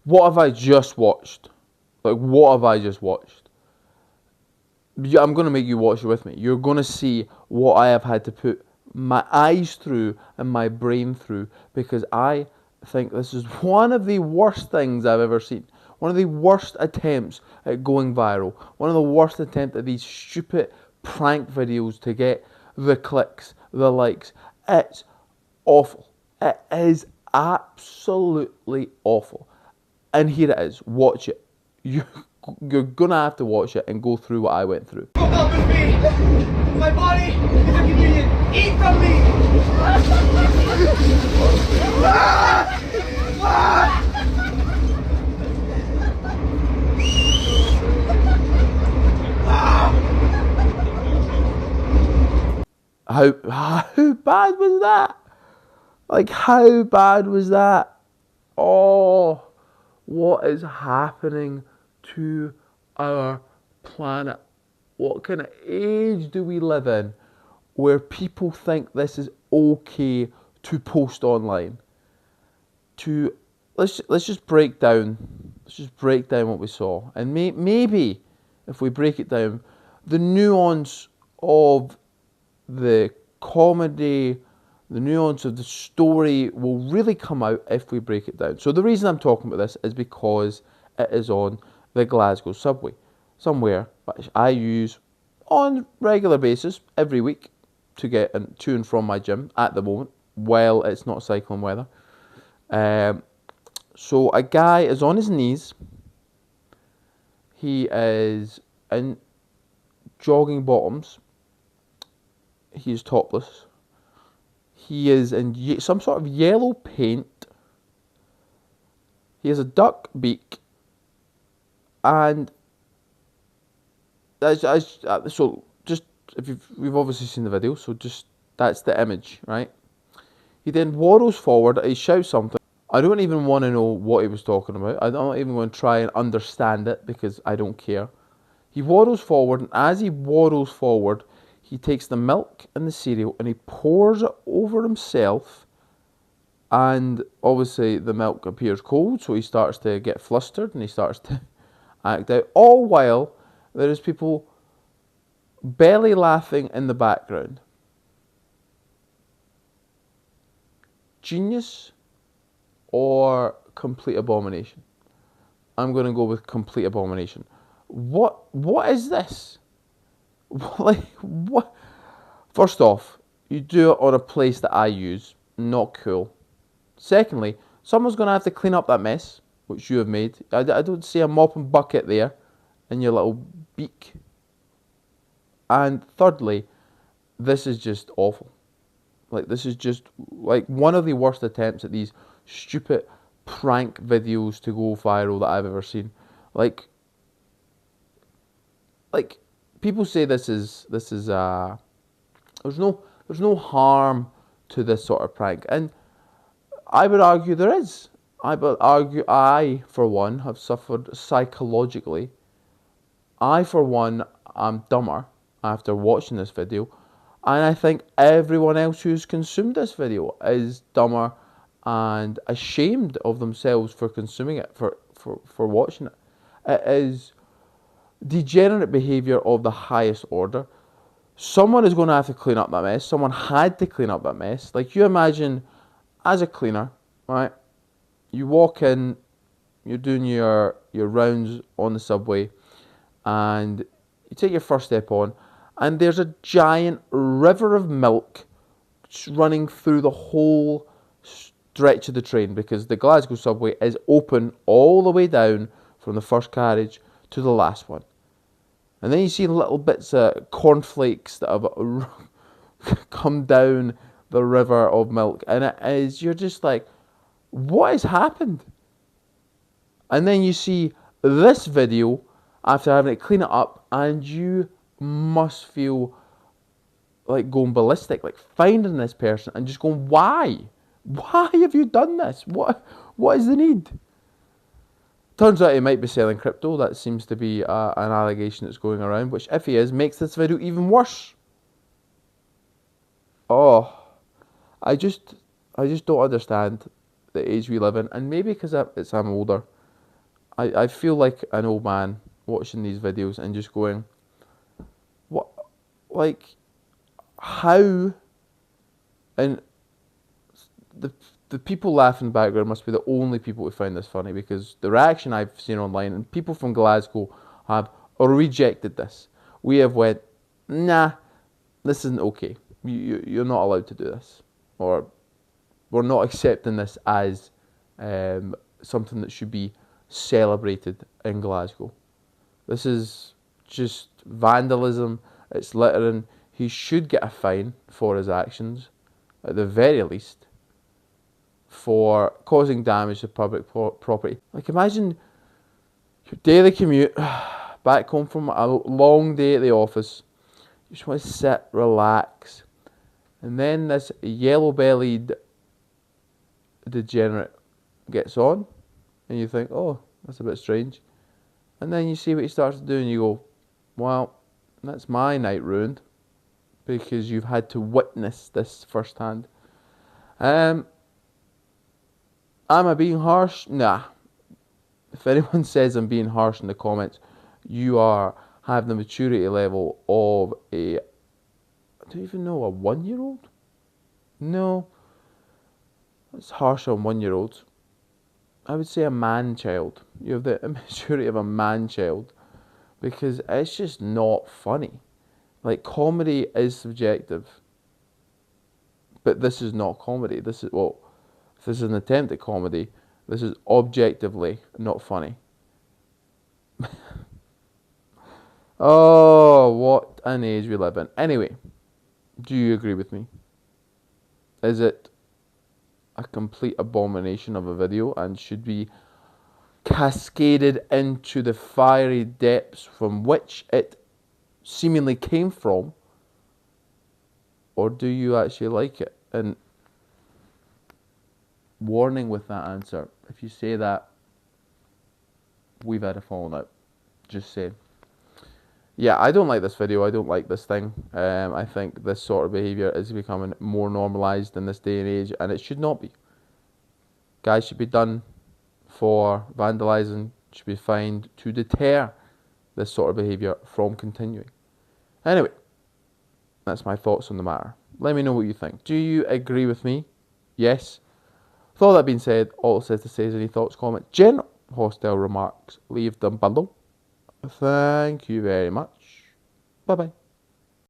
What have I just watched? Like, what have I just watched? I'm going to make you watch it with me. You're going to see what I have had to put my eyes through and my brain through, because I think this is one of the worst things I've ever seen. One of the worst attempts at going viral. One of the worst attempts at these stupid prank videos to get the clicks, the likes. It's awful. It is absolutely awful. And here it is. Watch it. You're gonna have to watch it and go through what I went through. Help me! My body is a communion. Eat from me! How bad was that? Like, how bad was that? Oh, what is happening to our planet? What kind of age do we live in where people think this is okay to post online? Let's just break down. Let's just break down what we saw, and maybe if we break it down, the nuance of the comedy, the nuance of the story will really come out if we break it down. So the reason I'm talking about this is because it is on the Glasgow subway, somewhere which I use on regular basis every week to get to and from my gym at the moment, while it's not cycling weather. So a guy is on his knees. He is in jogging bottoms. He is topless. He is in some sort of yellow paint. He has a duck beak. And so just, if we've obviously seen the video, so just that's the image, right? He then waddles forward. He shouts something. I don't even want to know what he was talking about. I'm not even going to try and understand it because I don't care. He waddles forward, and as he waddles forward, he takes the milk and the cereal and he pours it over himself. And obviously the milk appears cold, so he starts to get flustered and he starts to act out. All while there is people belly laughing in the background. Genius or complete abomination? I'm going to go with complete abomination. What is this? Like, what? First off, you do it on a place that I use. Not cool. Secondly, someone's going to have to clean up that mess, which you have made. I don't see a mop and bucket there in your little beak. And thirdly, this is just awful. Like, this is just like one of the worst attempts at these stupid prank videos to go viral that I've ever seen. Like people say this is there's no harm to this sort of prank, and I would argue there is. I would argue I, for one, have suffered psychologically. I, for one, am dumber after watching this video, and I think everyone else who's consumed this video is dumber and ashamed of themselves for consuming it, for watching it. It is degenerate behaviour of the highest order. Someone is going to have to clean up that mess. Someone had to clean up that mess. Like, you imagine, as a cleaner, right? You walk in, you're doing your rounds on the subway, and you take your first step on, and there's a giant river of milk running through the whole stretch of the train, because the Glasgow subway is open all the way down from the first carriage to the last one. And then you see little bits of cornflakes that have come down the river of milk. And it is, you're just like, what has happened? And then you see this video after having to clean it up, and you must feel like going ballistic, like finding this person and just going, why? Why have you done this? What is the need? Turns out he might be selling crypto. That seems to be an allegation that's going around, which, if he is, makes this video even worse. Oh, I just don't understand the age we live in, and maybe because I'm older, I feel like an old man watching these videos and just going, what, like, how, and the the people laughing in the background must be the only people who find this funny, because the reaction I've seen online, and people from Glasgow have rejected this. We have went, nah, this isn't okay. You're not allowed to do this, or we're not accepting this as something that should be celebrated in Glasgow. This is just vandalism. It's littering. He should get a fine for his actions, at the very least, for causing damage to public property. Like, imagine your daily commute back home from a long day at the office. You just want to sit, relax, and then this yellow-bellied degenerate gets on, and you think, oh, that's a bit strange. And then you see what he starts to do, and you go, well, that's my night ruined, because you've had to witness this firsthand. Am I being harsh? Nah. If anyone says I'm being harsh in the comments, you are have the maturity level of a, I don't even know, a 1-year-old? No, it's harsh on 1-year-olds. I would say a man-child. You have the immaturity of a man-child, because it's just not funny. Like, comedy is subjective, but this is not comedy. This is, well, if this is an attempt at comedy, this is objectively not funny. Oh, what an age we live in. Anyway, do you agree with me? Is it a complete abomination of a video and should be cascaded into the fiery depths from which it seemingly came from? Or do you actually like it? And warning with that answer, if you say that, we've had a falling out. Just saying. Yeah, I don't like this video. I don't like this thing. I think this sort of behaviour is becoming more normalised in this day and age, and it should not be. Guys should be done for vandalising, should be fined to deter this sort of behaviour from continuing. Anyway, that's my thoughts on the matter. Let me know what you think. Do you agree with me? Yes? With all that being said, all it says to say is any thoughts, comments, general hostile remarks, leave them below. Thank you very much. Bye bye.